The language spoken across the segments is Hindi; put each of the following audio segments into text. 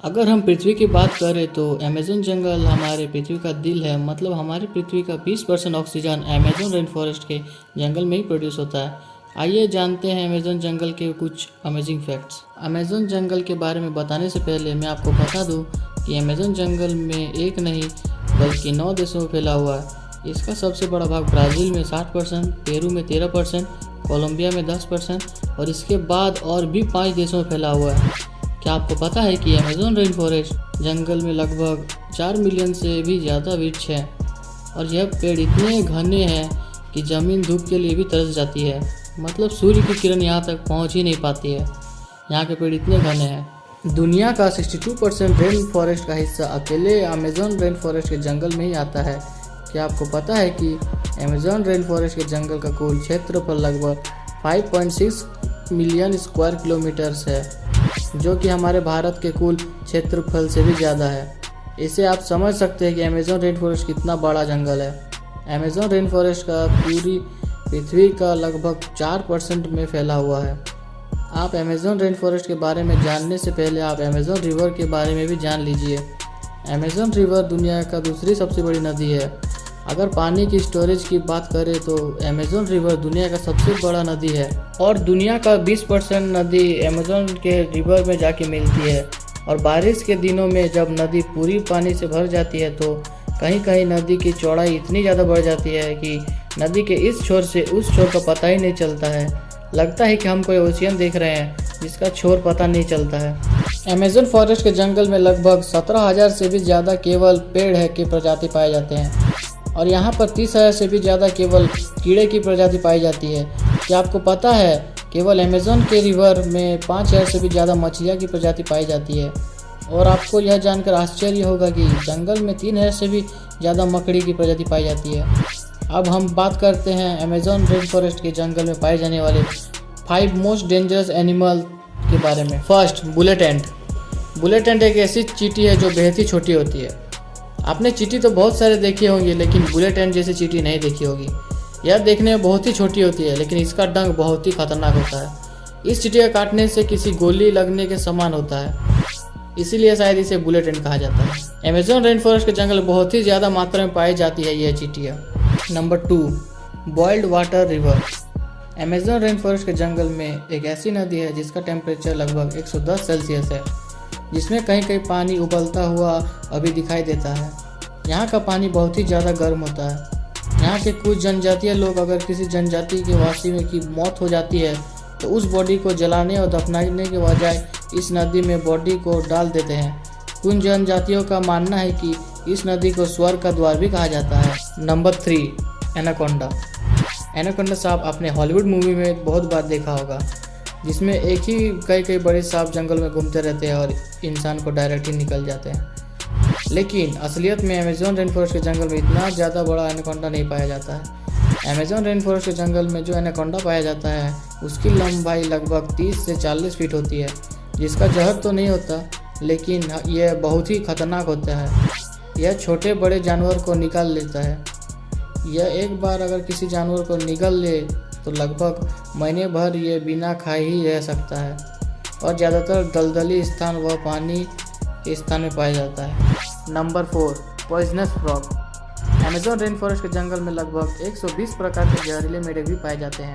अगर हम पृथ्वी की बात करें तो अमेज़न जंगल हमारे पृथ्वी का दिल है। मतलब हमारी पृथ्वी का 20% ऑक्सीजन अमेज़न रेन फॉरेस्ट के जंगल में ही प्रोड्यूस होता है। आइए जानते हैं अमेज़न जंगल के कुछ अमेजिंग फैक्ट्स। अमेज़न जंगल के बारे में बताने से पहले मैं आपको बता दूं कि अमेज़न जंगल में एक नहीं बल्कि 9 देशों में फैला हुआ है। इसका सबसे बड़ा भाग ब्राज़ील में 60%, पेरू में 13%, कोलंबिया में 10% और इसके बाद और भी 5 देशों में फैला हुआ है। क्या आपको पता है कि अमेज़न रेन फॉरेस्ट जंगल में लगभग 4 मिलियन से भी ज़्यादा वृक्ष हैं और यह पेड़ इतने घने हैं कि ज़मीन धूप के लिए भी तरस जाती है। मतलब सूर्य की किरण यहाँ तक पहुँच ही नहीं पाती है, यहाँ के पेड़ इतने घने हैं। दुनिया का 62% रेन फॉरेस्ट का हिस्सा अकेले अमेज़न रेन फॉरेस्ट के जंगल में ही आता है। क्या आपको पता है कि अमेज़न रेन फॉरेस्ट के जंगल का कुल क्षेत्रफल लगभग 5.6 मिलियन स्क्वायर किलोमीटर्स है, जो कि हमारे भारत के कुल क्षेत्रफल से भी ज़्यादा है। इससे आप समझ सकते हैं कि अमेज़न रेन फॉरेस्ट कितना बड़ा जंगल है। अमेज़न रेन फॉरेस्ट का पूरी पृथ्वी का लगभग 4% में फैला हुआ है। आप अमेज़न रेन फॉरेस्ट के बारे में जानने से पहले आप अमेज़न रिवर के बारे में भी जान लीजिए। अमेज़न रिवर दुनिया का दूसरी सबसे बड़ी नदी है। अगर पानी की स्टोरेज की बात करें तो अमेज़न रिवर दुनिया का सबसे बड़ा नदी है और दुनिया का 20% नदी अमेज़न के रिवर में जाके मिलती है। और बारिश के दिनों में जब नदी पूरी पानी से भर जाती है तो कहीं कहीं नदी की चौड़ाई इतनी ज़्यादा बढ़ जाती है कि नदी के इस छोर से उस छोर का पता ही नहीं चलता है। लगता है कि हम कोई ओशियन देख रहे हैं जिसका छोर पता नहीं चलता है। अमेज़न फॉरेस्ट के जंगल में लगभग 17,000 से भी ज़्यादा केवल पेड़ है की प्रजाति पाए जाते हैं और यहाँ पर 30,000 से भी ज़्यादा केवल कीड़े की प्रजाति पाई जाती है। क्या आपको पता है केवल अमेज़न के रिवर में 5,000 से भी ज़्यादा मछलियाँ की प्रजाति पाई जाती है। और आपको यह जानकर आश्चर्य होगा कि जंगल में 3,000 से भी ज़्यादा मकड़ी की प्रजाति पाई जाती है। अब हम बात करते हैं अमेज़न रेन फॉरेस्ट के जंगल में पाए जाने वाले 5 मोस्ट डेंजरस एनिमल के बारे में। फर्स्ट, बुलेट एंट। बुलेट एंट एक ऐसी चींटी है जो बेहद ही छोटी होती है। आपने चींटी तो बहुत सारे देखे होंगे लेकिन बुलेट एंट जैसी चींटी नहीं देखी होगी। यह देखने में बहुत ही छोटी होती है लेकिन इसका डंक बहुत ही खतरनाक होता है। इस चींटी का काटने से किसी गोली लगने के समान होता है, इसीलिए शायद इसे बुलेट एंट कहा जाता है। अमेज़न रेन फॉरेस्ट के जंगल में बहुत ही ज़्यादा मात्रा में पाई जाती है यह चींटियाँ। Number 2, boiled water river. Amazon rain forest के जंगल में एक ऐसी नदी है जिसका टेम्परेचर लगभग 110 सेल्सियस है, जिसमें कहीं कहीं पानी उबलता हुआ अभी दिखाई देता है। यहाँ का पानी बहुत ही ज़्यादा गर्म होता है। यहाँ के कुछ जनजातीय लोग अगर किसी जनजाति के वासी में की मौत हो जाती है तो उस बॉडी को जलाने और दफनाने के बजाय इस नदी में बॉडी को डाल देते हैं। कुछ जनजातियों का मानना है कि इस नदी को स्वर्ग का द्वार भी कहा जाता है। Number 3, anaconda. एनाकोंडा सांप आपने हॉलीवुड मूवी में बहुत बार देखा होगा, जिसमें एक ही कई बड़े सांप जंगल में घूमते रहते हैं और इंसान को डायरेक्ट ही निकल जाते हैं। लेकिन असलियत में अमेज़न रेन फॉरेस्ट के जंगल में इतना ज़्यादा बड़ा एनाकोंडा नहीं पाया जाता है। अमेज़न रेन फॉरेस्ट के जंगल में जो एनाकोंडा पाया जाता है उसकी लंबाई लगभग 30 से 40 फीट होती है, जिसका जहर तो नहीं होता लेकिन यह बहुत ही खतरनाक होता है। यह छोटे बड़े जानवर को निकाल लेता है। यह एक बार अगर किसी जानवर को निगल ले तो लगभग महीने भर ये बिना खाए ही रह सकता है और ज़्यादातर दलदली स्थान व पानी के स्थान में पाया जाता है। Number 4, poisonous frog. Amazon rain forest के जंगल में लगभग 120 प्रकार के जहरीले मेढक भी पाए जाते हैं।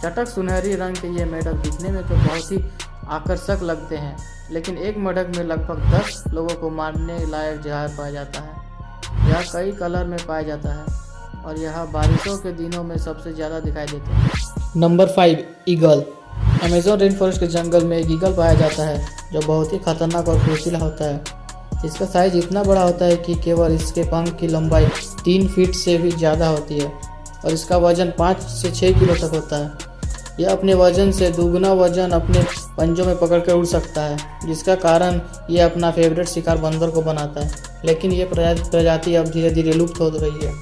चटक सुनहरी रंग के ये मेढक दिखने में तो बहुत ही आकर्षक लगते हैं, लेकिन एक मेढक में लगभग 10 लोगों को मारने लायक जहर पाया जाता है। यह कई कलर में पाया जाता है और यह बारिशों के दिनों में सबसे ज़्यादा दिखाई देते हैं। Number 5, eagle. Amazon rain forest के जंगल में एक ईगल पाया जाता है जो बहुत ही खतरनाक और फुर्तीला होता है। इसका साइज इतना बड़ा होता है कि केवल इसके पंख की लंबाई 3 फीट से भी ज़्यादा होती है और इसका वजन 5 से 6 किलो तक होता है। यह अपने वजन से दुगना वजन अपने पंजों में पकड़कर उड़ सकता है, जिसका कारण यह अपना फेवरेट शिकार बंदर को बनाता है। लेकिन यह प्रजाति अब धीरे धीरे लुप्त हो रही है।